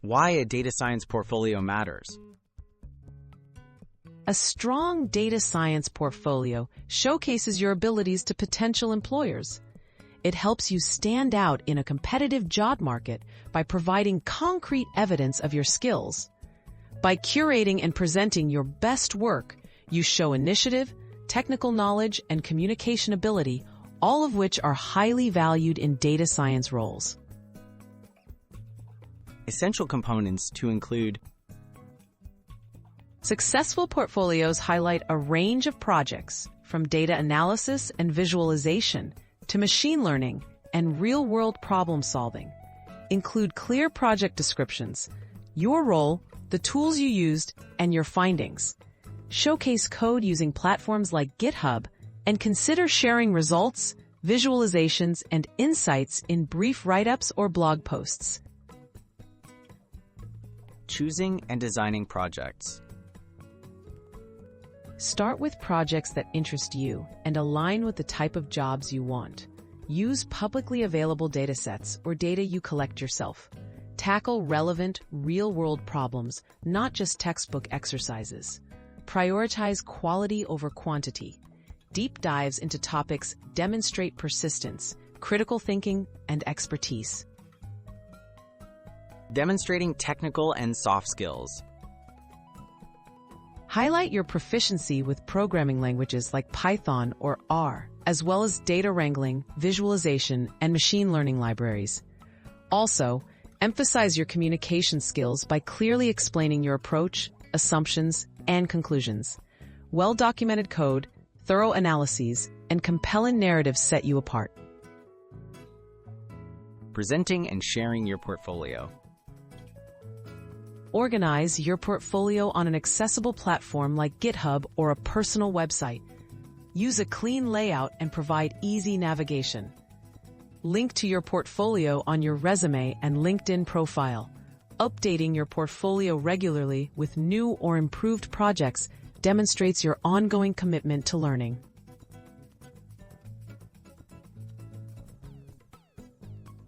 Why a data science portfolio matters. A strong data science portfolio showcases your abilities to potential employers. It helps you stand out in a competitive job market by providing concrete evidence of your skills. By curating and presenting your best work, you show initiative, technical knowledge, and communication ability, all of which are highly valued in data science roles. Essential components to include. Successful portfolios highlight a range of projects, from data analysis and visualization to machine learning and real-world problem solving. Include clear project descriptions, your role, the tools you used, and your findings. Showcase code using platforms like GitHub, and consider sharing results, visualizations, and insights in brief write-ups or blog posts. Choosing and designing projects. Start with projects that interest you and align with the type of jobs you want. Use publicly available datasets or data you collect yourself. Tackle relevant, real-world problems, not just textbook exercises. Prioritize quality over quantity. Deep dives into topics demonstrate persistence, critical thinking, and expertise. Demonstrating technical and soft skills. Highlight your proficiency with programming languages like Python or R, as well as data wrangling, visualization, and machine learning libraries. Also, emphasize your communication skills by clearly explaining your approach, assumptions, and conclusions. Well-documented code, thorough analyses, and compelling narratives set you apart. Presenting and sharing your portfolio. Organize your portfolio on an accessible platform like GitHub or a personal website. Use a clean layout and provide easy navigation. Link to your portfolio on your resume and LinkedIn profile. Updating your portfolio regularly with new or improved projects demonstrates your ongoing commitment to learning.